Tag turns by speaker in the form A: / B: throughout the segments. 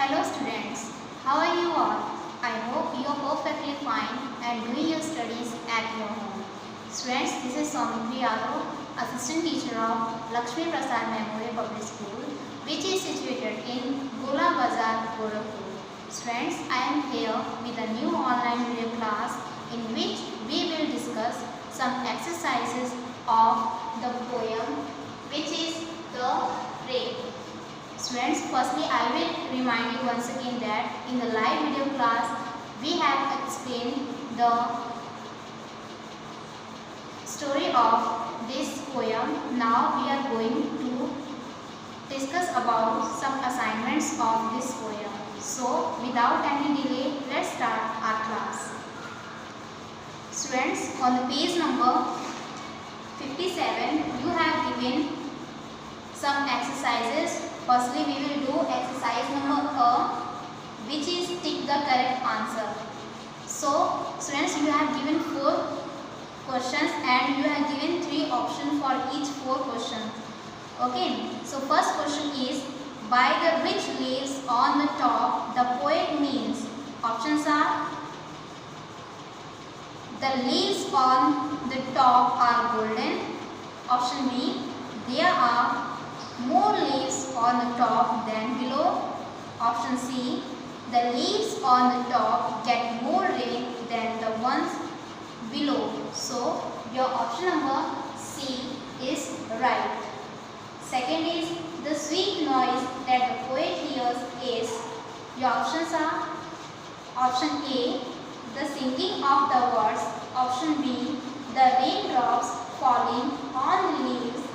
A: Hello students, how are you all? I hope you are perfectly fine and doing your studies at your home. Students, this is Soumitra Yadav, Assistant Teacher of Lakshmi Prasad Memorial Public School, which is situated in Gola Bazar, Gorakhpur. Students, I am here with a new online video class in which we will discuss some exercises of the poem which is The Rain. Students, firstly I will remind you once again that in the live video class we have explained the story of this poem. Now we are going to discuss about some assignments of this poem. So without any delay, let's start our class. Students, on the page number 57 you have given some exercises. Firstly, we will do exercise number A, which is tick the correct answer. So, students, you have given 4 questions and you have given 3 options for each 4 questions. Okay. So, first question is, by the rich leaves on the top, the poet means. Options are, the leaves on the top are golden. Option B, there are more leaves on the top than below. Option C, the leaves on the top get more rain than the ones below. So, your option number C is right. Second is, the sweet noise that the poet hears is. Your options are, option A, the singing of the words. Option B, the raindrops falling on the leaves.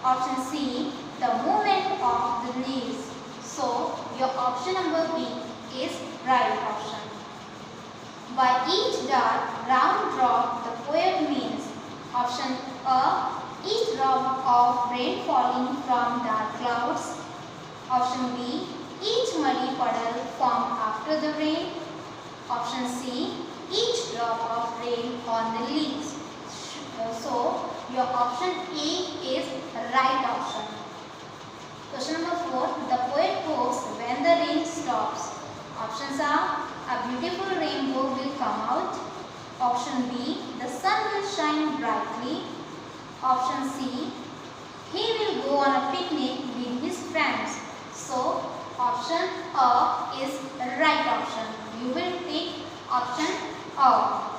A: Option C, the movement of the leaves. So, your option number B is right option. By each dark round drop, the poet means. Option A, each drop of rain falling from dark clouds. Option B, each muddy puddle formed after the rain. Option C, each drop of rain on the leaves. So, your option A is right option. Question number 4. The poet hopes when the rain stops. Options are, a beautiful rainbow will come out. Option B, the sun will shine brightly. Option C, he will go on a picnic with his friends. So, option A is right option. You will take option A.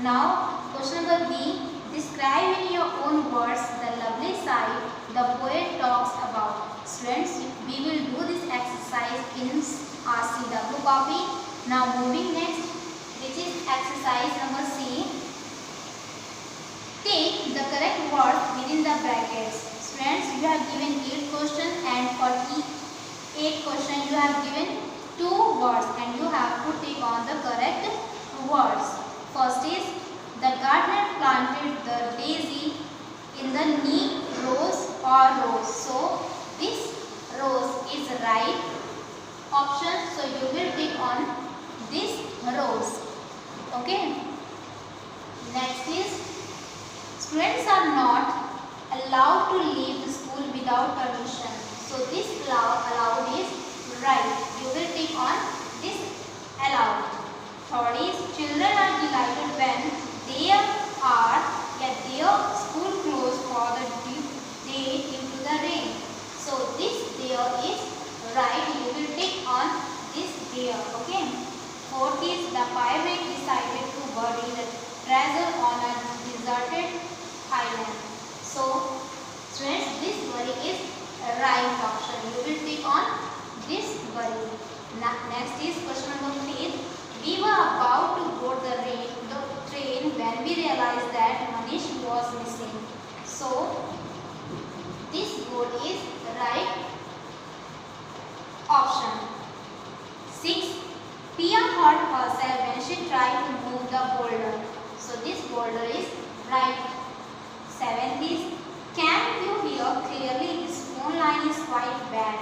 A: Now, question number B. Describe in your own words the lovely sight the poet talks about. Students, we will do this exercise in our CW copy. Now moving next, which is exercise number C. Take the correct words within the brackets. Students, you have given 8 questions and for each 8 questions you have given 2 words and you have to take on the correct words. First is, the gardener planted the daisy in the neat rows or rows. So, this rows is right option. So, you will click on this rows. Okay. Next is, students are not allowed to leave the school without permission. So, this allowed is right. You will click on this allowed. Third is, children are delighted when there are their school closed for the day due to the rain. So this there is right. You will tick on this there. Okay. Fourth is, the pirate decided to bury the treasure on a deserted island. So students, this bury is right option. You will tick on this bury. Next is question number 5. We were about to board the train when we realized that Manish was missing. So, this board is right option. 6. Pia hurt herself when she tried to move the boulder. So, this boulder is right. 7th is, can you hear clearly? This phone line is quite bad.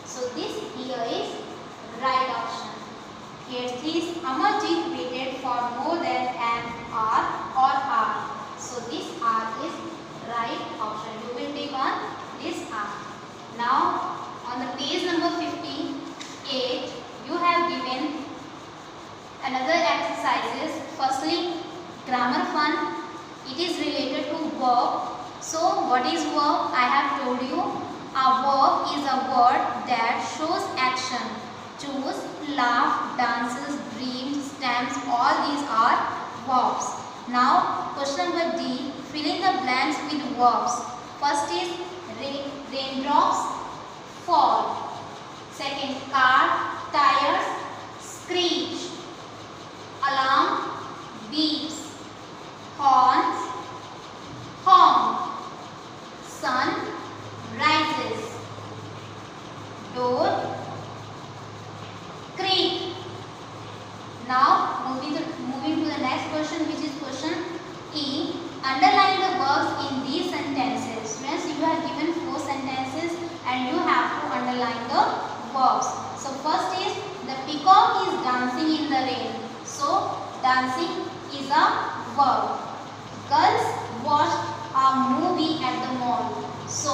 A: So, this here is right option. 8th is, Amarjit waited for more than an hour or hour. So this hour is right option. You will take on this hour. Now on the page number 58, Another exercise is firstly grammar fun. It is related to verb. So what is verb? I have told you. A verb is a word that shows action. Choose, laugh, dances, dreams, stamps, all these are verbs. Now question number D. Fill in the blanks with verbs. First is raindrops fall. Second, car tires screech. Alarm beeps. Horns honk. Sun rises. Door creak. Now moving to the next question, which is question E. Underline the verbs in these sentences. Friends, you are given 4 sentences and you have to underline the verbs. So first is the peacock is dancing in the rain. So dancing is a verb. Girls watched a movie at the mall. So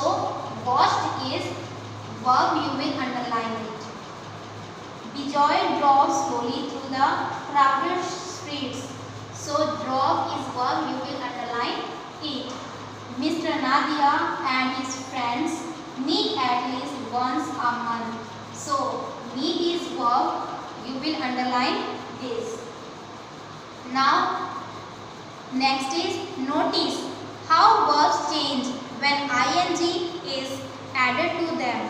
A: watched is verb, you will underline it. Bijoy drove slowly through the crowded streets. So drove is verb, you will underline it. Mr. Nadia and his friends meet at least once a month. So meet is verb, you will underline this. Now next is notice how verbs change when ing is added to them.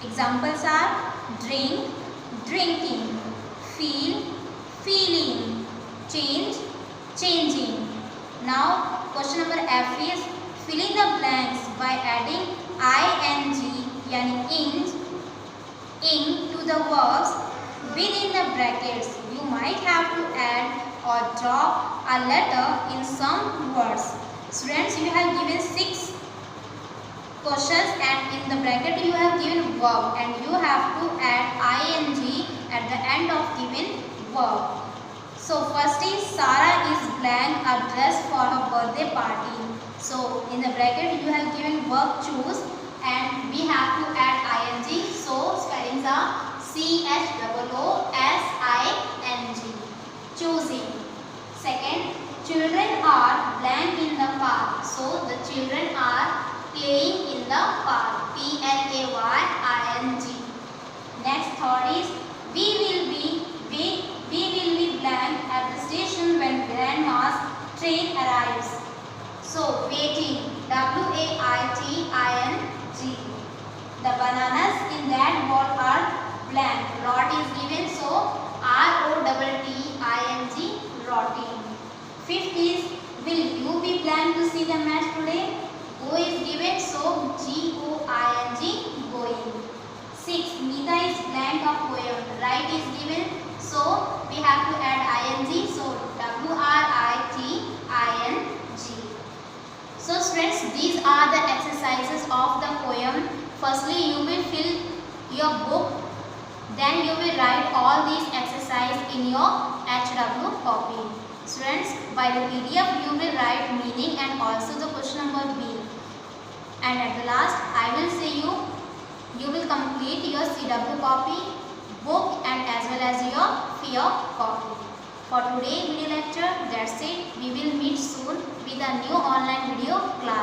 A: Examples are drink, drinking, feel, feeling, change, changing. Now question number F is fill in the blanks by adding ing yani ing to the verbs within the brackets. You might have to add or drop a letter in some words. Students, you have given 6 questions and in the bracket you have given verb and you have to add ing at the end of given verb. So first is Sarah is blank a dress for her birthday party. So in the bracket you have given verb choose and we have to add ing. So spellings are CHOOSING. Choosing. Second, children are blank in the park. So the children are playing in the park. PLAYING. Next thought is we will be blank at the station when grandma's train arrives. So waiting. WAITING. The bananas in that bowl are blank. Rot is given, so ROTTING, rotting. Fifth is will you be blank to see the match today? Go is given, so GOING, going. Sixth, Nita is blank a poem. Write is given, so we have to add ing, so WRITING. So students, these are the exercises of the poem. Firstly, you will fill your book. Then you will write all these exercises in your HW copy. Students, by the PDF you will write meaning and also the question number B. And at the last, I will say you will complete your CW copy, book and as well as your FEO copy. For today video lecture, that's it. We will meet soon with a new online video class.